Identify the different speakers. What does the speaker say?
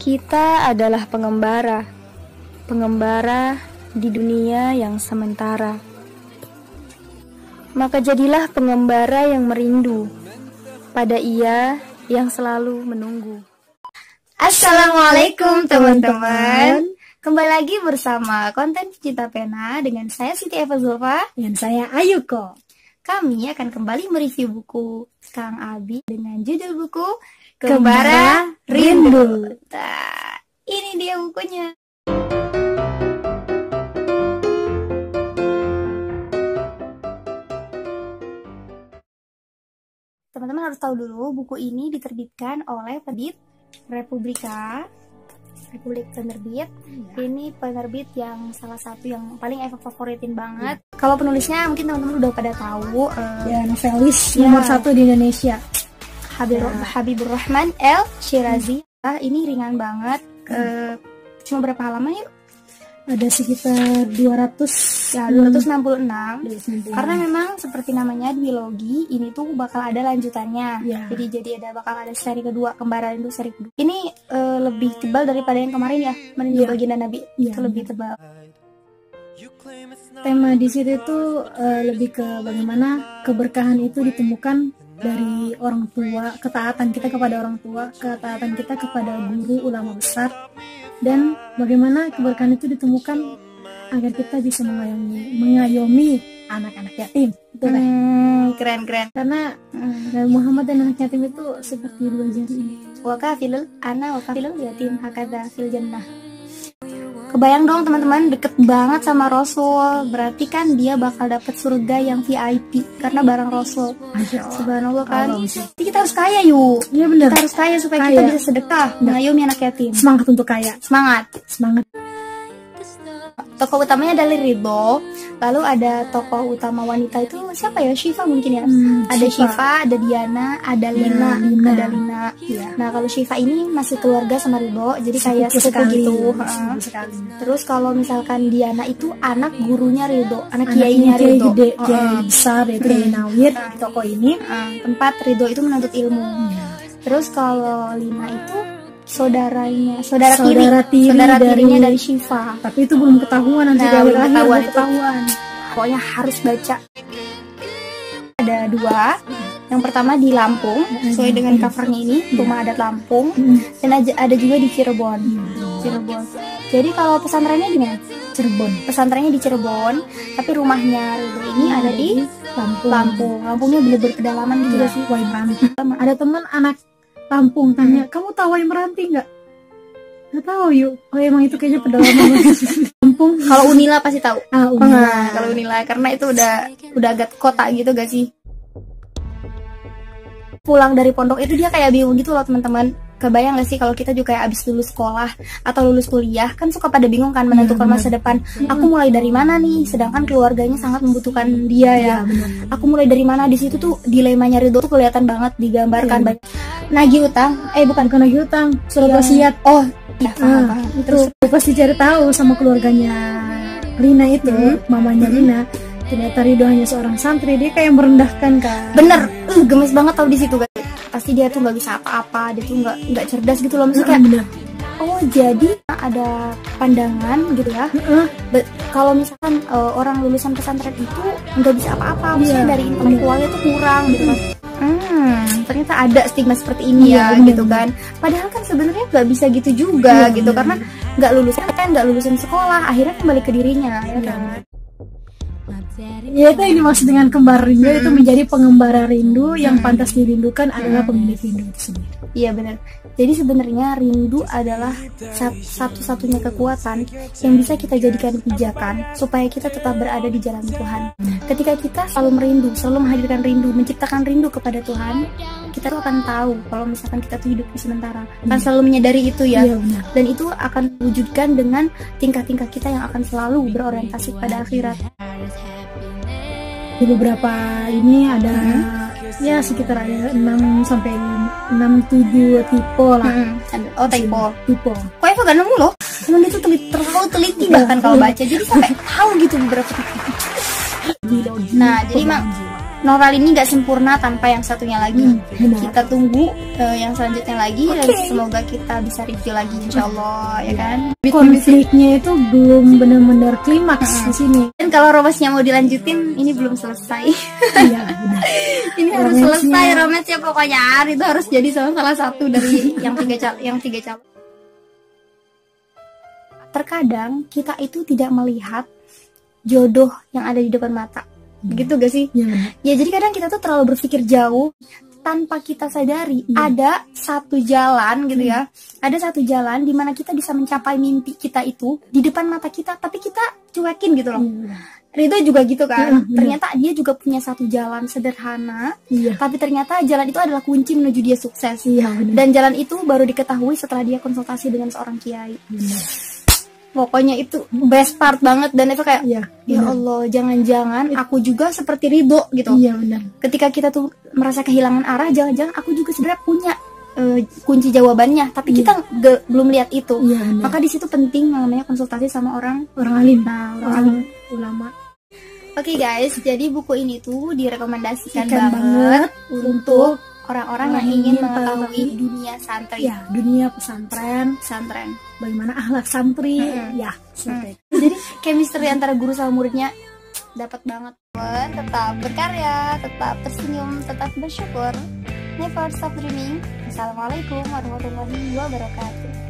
Speaker 1: Kita adalah pengembara, pengembara di dunia yang sementara. Maka jadilah pengembara yang merindu pada Ia yang selalu menunggu.
Speaker 2: Assalamualaikum teman-teman. Kembali lagi bersama konten Cinta Pena dengan saya Siti Eva Zulfa
Speaker 3: dan saya Ayuko.
Speaker 2: Kami akan kembali mereview buku Kang Abi dengan judul buku Kembara Rindu. Nah, ini dia bukunya. Teman-teman harus tahu dulu, buku ini diterbitkan oleh penerbit Republika, Republik Penerbit. Ini penerbit yang salah satu yang paling Eva favoritin banget. Kalau penulisnya mungkin teman-teman udah pada tahu,
Speaker 3: novelis nomor 1 di Indonesia,
Speaker 2: Habibur Rahman El Shirazi. Ini ringan banget. Cuma berapa halaman yuk?
Speaker 3: Ada sekitar 266.
Speaker 2: Karena memang seperti namanya biologi, ini tuh bakal ada lanjutannya. Jadi bakal ada seri kedua, Kembara Rindu seri kedua. Ini lebih tebal daripada yang kemarin ya, Meninjau Baginda Nabi. Itu lebih tebal.
Speaker 3: Tema di situ itu lebih ke bagaimana keberkahan itu ditemukan dari orang tua, ketaatan kita kepada orang tua, ketaatan kita kepada guru ulama besar, dan bagaimana keberkahan itu ditemukan agar kita bisa mengayomi anak-anak yatim. Itu
Speaker 2: Keren.
Speaker 3: Karena Muhammad dan anak yatim itu seperti dua jari.
Speaker 2: Wakafilul ana wakafilul yatim hakadha fil jannah. Kebayang dong teman-teman, deket banget sama Rasul. Berarti kan dia bakal dapet surga yang VIP karena bareng Rasul. Subhanallah kan. Jadi kita harus kaya yuk.
Speaker 3: Iya benar.
Speaker 2: Kita harus kaya supaya kita bisa sedekah mengayomi anak yatim.
Speaker 3: Semangat untuk kaya.
Speaker 2: Semangat. Tokoh utamanya adalah Ridho. Lalu ada tokoh utama wanita itu siapa ya? Syifa mungkin ya. Ada Syifa, ada Diana, ada Lina. Ada Lina. Nah kalau Syifa ini masih keluarga sama Ridho, jadi kayak sepupu gitu. Terus kalau misalkan Diana itu anak gurunya Ridho, anak kiainya Ridho,
Speaker 3: kiai besar yaitu Kiai Nawir. Tokoh ini
Speaker 2: tempat Ridho itu menuntut ilmu. Terus kalau Lina itu saudara tirinya dari Syifa.
Speaker 3: Tapi itu belum ketahuan nanti ketahuan.
Speaker 2: Pokoknya harus baca. Ada 2. Yang pertama di Lampung, sesuai dengan covernya ini, rumah adat Lampung. Dan ada juga di Cirebon. Jadi kalau pesantrennya di mana?
Speaker 3: Cirebon.
Speaker 2: Pesantrennya di Cirebon, tapi rumahnya Ridho ini ada di Lampung. Lampungnya bener-bener pedalaman gitu sih.
Speaker 3: Ada teman anak Lampung tanya, kamu tahu Wai Meranti nggak? Nggak tahu yuk. Oh emang itu kayaknya pedalaman. Lampung.
Speaker 2: Kalau Unila pasti tahu.
Speaker 3: Unila.
Speaker 2: Kalau Unila karena itu udah agak kota gitu gak sih? Pulang dari pondok itu dia kayak bingung gitu loh teman-teman. Kebayang gak sih kalau kita juga kayak abis lulus sekolah atau lulus kuliah, kan suka pada bingung kan menentukan masa depan. Aku mulai dari mana nih? Sedangkan keluarganya sangat membutuhkan dia ya. Aku mulai dari mana? Di situ tuh dilemanya Ridho tuh kelihatan banget digambarkan. Nagih utang, bukan
Speaker 3: nagih utang, surat wasiat.
Speaker 2: Terus
Speaker 3: pasti cari tahu sama keluarganya Lina itu, mamanya Lina. Ternyata Ridho hanya seorang santri, dia kayak merendahkan kan.
Speaker 2: Bener, gemes banget tau di situ guys. Pasti dia tuh nggak bisa apa-apa, dia tuh nggak cerdas gitu loh, maksudnya. Oh jadi ada pandangan gitu ya. Kalau misalkan orang lulusan pesantren itu nggak bisa apa-apa, maksudnya dari intelektualnya tuh kurang gitu kan. Ternyata ada stigma seperti ini gitu kan. Padahal kan sebenarnya nggak bisa gitu juga gitu, karena nggak lulusan sekolah, akhirnya kembali ke dirinya ya kan.
Speaker 3: Ya itu ini maksud dengan kembar rindu, itu menjadi pengembara rindu yang pantas dirindukan adalah pemilik rindu itu sendiri.
Speaker 2: Iya benar. Jadi sebenarnya rindu adalah satu-satunya kekuatan yang bisa kita jadikan pijakan supaya kita tetap berada di jalan Tuhan. Ketika kita selalu merindu, selalu menghadirkan rindu, menciptakan rindu kepada Tuhan, kita tuh akan tahu kalau misalkan kita tuh hidup di sementara. Kan selalu menyadari itu ya. Dan itu akan wujudkan dengan tingkah-tingkah kita yang akan selalu berorientasi pada akhirat.
Speaker 3: Di beberapa ini ada ya sekitar ada 6-7 tipe lah.
Speaker 2: Tipe. Kok Eva gak nemu loh? Emang dia tuh terlalu teliti bahkan kalau baca, jadi sampai tahu gitu beberapa tipe. Nah, jadi novel ini nggak sempurna tanpa yang satunya lagi.
Speaker 3: Benar.
Speaker 2: Kita tunggu yang selanjutnya lagi dan semoga kita bisa review lagi insyaallah ya kan.
Speaker 3: Konfliknya itu belum benar-benar klimaks di sini.
Speaker 2: Dan kalau romance-nya mau dilanjutin, ini belum selesai.
Speaker 3: Iya, benar.
Speaker 2: Ini harus selesai romance-nya pokoknya. Itu harus jadi salah satu dari yang tiga calon. Terkadang kita itu tidak melihat jodoh yang ada di depan mata. Begitu gak sih?
Speaker 3: Iya, benar.
Speaker 2: Ya jadi kadang kita tuh terlalu berpikir jauh tanpa kita sadari ada satu jalan gitu ya. Ada satu jalan di mana kita bisa mencapai mimpi kita itu di depan mata kita, tapi kita cuekin gitu loh. Ridho juga gitu kan. Ternyata dia juga punya satu jalan sederhana, tapi ternyata jalan itu adalah kunci menuju dia sukses. Dan jalan itu baru diketahui setelah dia konsultasi dengan seorang kiai. Pokoknya itu best part banget. Dan Eva kayak ya Allah, jangan-jangan aku juga seperti Ridho gitu.
Speaker 3: Iya, benar.
Speaker 2: Ketika kita tuh merasa kehilangan arah, jangan-jangan aku juga sebenarnya punya kunci jawabannya, tapi kita belum lihat itu. Maka di situ penting yang namanya konsultasi sama orang
Speaker 3: alim.
Speaker 2: Nah, orang alim,
Speaker 3: ulama.
Speaker 2: Oke guys, jadi buku ini tuh direkomendasikan banget untuk orang-orang yang ingin mengetahui dunia santri.
Speaker 3: Ya, dunia pesantren, bagaimana akhlak santri, ya.
Speaker 2: Jadi chemistry antara guru sama muridnya dapat banget. Tetap berkarya, tetap tersenyum, tetap bersyukur. Never stop dreaming. Assalamualaikum warahmatullahi wabarakatuh.